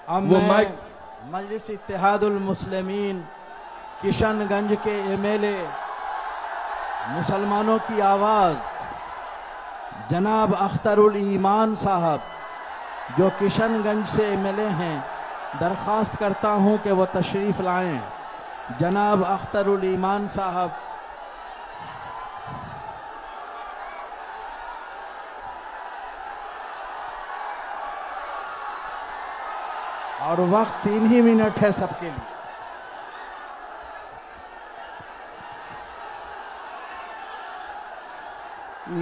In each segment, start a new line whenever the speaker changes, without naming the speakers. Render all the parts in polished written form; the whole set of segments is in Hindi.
अब मैं मजलिस इत्तेहादुल मुस्लिमीन किशनगंज के एमएलए मुसलमानों की आवाज़ जनाब अख्तरुल ईमान साहब जो किशनगंज से एमएलए हैं, दरख्वास्त करता हूं कि वो तशरीफ़ लाएं। जनाब अख्तरुल ईमान साहब। और वक्त 3 ही मिनट है सबके लिए।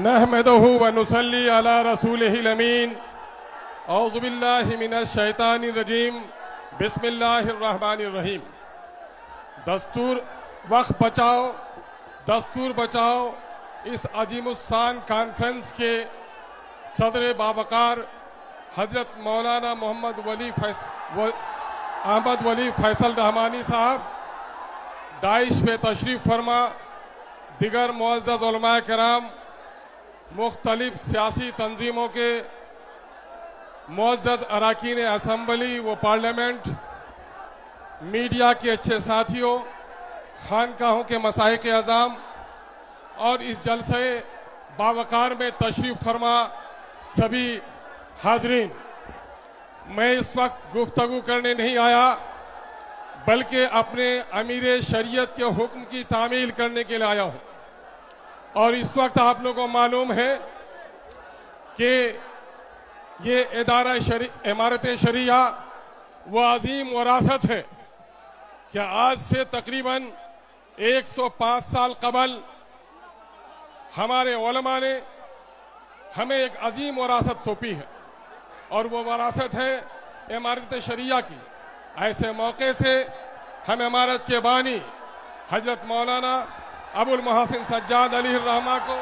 नहमदहु व नुसल्ली अला रसूलिहिल अमीन। औज़ु बिल्लाहि मिनश शैतानिर रजीम। बिस्मिल्लाहिर रहमानिर रहीम। दस्तूर वक्त बचाओ, दस्तूर बचाओ इस अजीमुस्सान कॉन्फ्रेंस के सदर बावकार हजरत मौलाना मोहम्मद अहमद वली फैसल रहमानी साहब डाइश पे तशरीफ फरमा, दिगर मुअज़्ज़ज़ उलमा किराम, मुख्तलिफ सियासी तंजीमों के मुअज़्ज़ज़ अरकान असम्बली व पार्लियामेंट, मीडिया के अच्छे साथियों, खानकाहों के मसाइक अज़ाम और इस जलसे बावकार में तशरीफ फरमा सभी हाजरीन, मैं इस वक्त गुफ्तगू करने नहीं आया बल्कि अपने अमीर शरीयत के हुक्म की तामील करने के लिए आया हूं। और इस वक्त आप लोगों को मालूम है कि ये इमारत शरिया वो अजीम वरासत है कि आज से तकरीबन 105 साल कबल हमारे उलमा ने हमें एक अजीम वरासत सौंपी है और वो वरासत है इमारत शरिया की। ऐसे मौके से हम इमारत के बानी हजरत मौलाना अबुल मोहसिन सज्जाद अली रहमा को,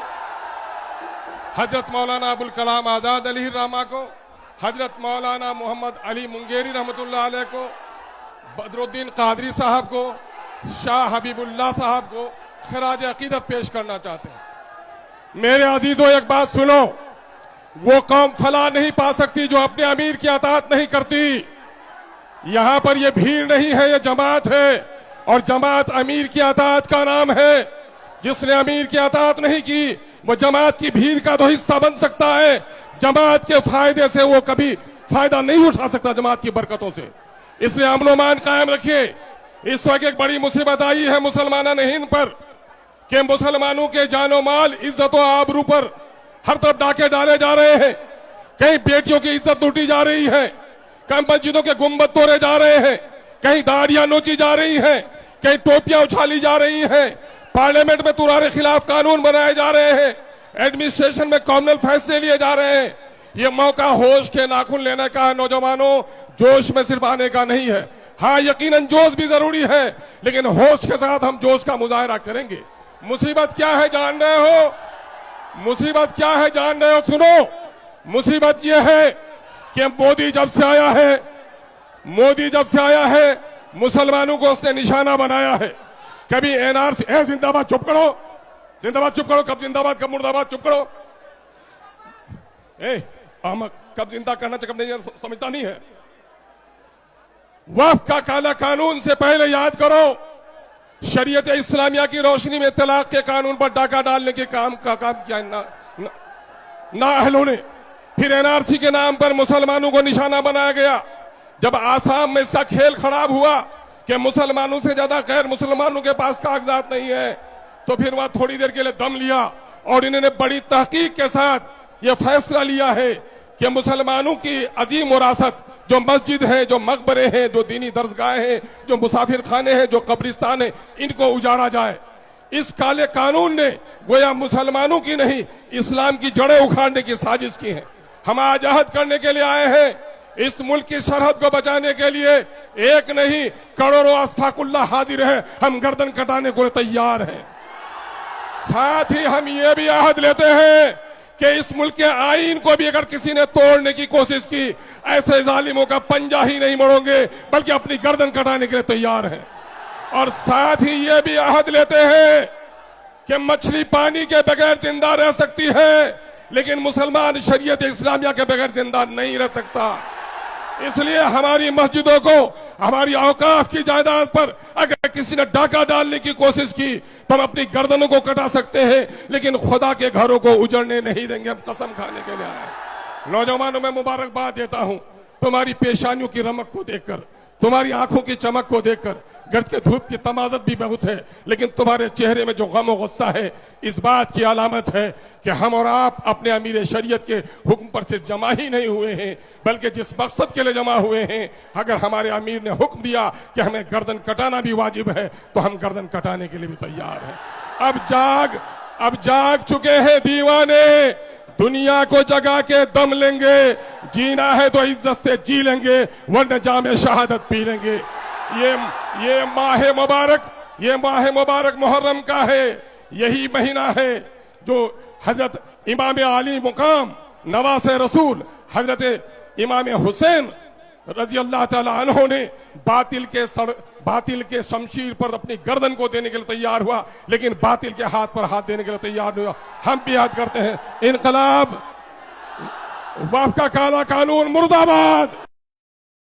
हजरत मौलाना अबुल कलाम आज़ाद अली रहमा को, हजरत मौलाना मोहम्मद अली मुंगेरी रहमतुल्लाह अलैह को, बदरुद्दीन कादरी साहब को, शाह हबीबुल्लाह साहब को खराज अकीदत पेश करना चाहते हैं। मेरे अजीजों, एक बात सुनो, वो कौम फलाह नहीं पा सकती जो अपने अमीर की अताअत नहीं करती। यहां पर ये भीड़ नहीं है, ये जमात है और जमात अमीर की अताअत का नाम है। जिसने अमीर की अताअत नहीं की वो जमात की भीड़ का तो हिस्सा बन सकता है, जमात के फायदे से वो कभी फायदा नहीं उठा सकता, जमात की बरकतों से। इसलिए अमन-ओ-मान कायम रखिए। इस वक्त एक बड़ी मुसीबत आई है मुसलमान हिंद पर कि मुसलमानों के जानो माल, इज्जत और आबरू पर हर तरफ डाके डाले जा रहे हैं। कहीं बेटियों की इज्जत लूटी जा रही है, कहीं मस्जिदों के गुंबद तोड़े जा रहे हैं, कहीं दाढ़ियां नोची जा रही हैं, कहीं टोपियां उछाली जा रही हैं, पार्लियामेंट में तुम्हारे खिलाफ कानून बनाए जा रहे हैं, एडमिनिस्ट्रेशन में कॉमनल फैसले लिए जा रहे हैं। ये मौका होश के नाखून लेने का है नौजवानों, जोश में सिर्फ आने का नहीं है। हाँ, यकीनन जोश भी जरूरी है, लेकिन होश के साथ हम जोश का मुजाहरा करेंगे। मुसीबत क्या है जान रहे हो? मुसीबत क्या है जान रहे हो? सुनो, मुसीबत यह है कि मोदी जब से आया है मुसलमानों को उसने निशाना बनाया है। कभी एनआरसी जिंदाबाद, चुप करो, जिंदाबाद चुप करो, कब जिंदाबाद कब मुर्दाबाद, चुप करो। अहमद, कब जिंदा करना चाहिए कब नहीं समझता नहीं है। वक्फ का काला कानून से पहले याद करो, शरीयत इस्लामिया की रोशनी में तलाक के कानून पर डाका डालने के काम किया नाअहलों ने। फिर एनआरसी के नाम पर मुसलमानों को निशाना बनाया गया। जब आसाम में इसका खेल खराब हुआ कि मुसलमानों से ज्यादा गैर मुसलमानों के पास कागजात नहीं है, तो फिर वहां थोड़ी देर के लिए दम लिया और इन्होंने बड़ी तहकीक के साथ यह फैसला लिया है कि मुसलमानों की अजीम विरासत, जो मस्जिद है, जो मकबरे हैं, जो दीनी दरसगाहें हैं, जो मुसाफिर खाने हैं, जो कब्रिस्तान है, इनको उजाड़ा जाए। इस काले कानून ने गोया मुसलमानों की नहीं, इस्लाम की जड़ें उखाड़ने की साजिश की है। हम आज अहद करने के लिए आए हैं, इस मुल्क की सरहद को बचाने के लिए एक नहीं करोड़ों अस्ताकुल्लाह हाजिर है, हम गर्दन कटाने को तैयार हैं। साथ ही हम ये भी अहद लेते हैं कि इस मुल्क के आईन को भी अगर किसी ने तोड़ने की कोशिश की, ऐसे जालिमों का पंजा ही नहीं मोड़ोगे बल्कि अपनी गर्दन कटाने के लिए तैयार हैं। और साथ ही ये भी अहद लेते हैं कि मछली पानी के बगैर जिंदा रह सकती है, लेकिन मुसलमान शरीयत इस्लामिया के बगैर जिंदा नहीं रह सकता। इसलिए हमारी मस्जिदों को, हमारी औकाफ की जायदाद पर अगर किसी ने डाका डालने की कोशिश की तो हम अपनी गर्दनों को कटा सकते हैं, लेकिन खुदा के घरों को उजड़ने नहीं देंगे। हम कसम खाने के लिए आए। नौजवानों में मुबारकबाद देता हूं, तुम्हारी पेशानियों की रमक को देखकर, तुम्हारी आंखों की चमक को देखकर, गर्द के धूप की तमाजत भी बहुत है, लेकिन तुम्हारे चेहरे में जो गम और गुस्सा है, इस बात की अलामत है कि हम और आप अपने अमीर शरीयत के हुक्म पर सिर्फ जमा ही नहीं हुए हैं, बल्कि जिस मकसद के लिए जमा हुए हैं, अगर हमारे अमीर ने हुक्म दिया कि हमें गर्दन कटाना भी वाजिब है तो हम गर्दन कटाने के लिए भी तैयार हैं। अब जाग चुके हैं दीवाने, दुनिया को जगा के दम लेंगे। जीना है तो इज्जत से जी लेंगे, वरना जामे शहादत पी लेंगे। ये माह मुबारक मुहर्रम का है। यही महीना है जो हजरत इमाम आली मुकाम नवासे रसूल हजरत इमाम हुसैन रजी अल्लाह ताला अन्हो ने बातिल के शमशीर पर अपनी गर्दन को देने के लिए तैयार हुआ, लेकिन बातिल के हाथ पर हाथ देने के लिए तैयार नहीं हुआ। हम भी याद करते हैं, इनकलाब, वफ़ का काला कानून मुर्दाबाद।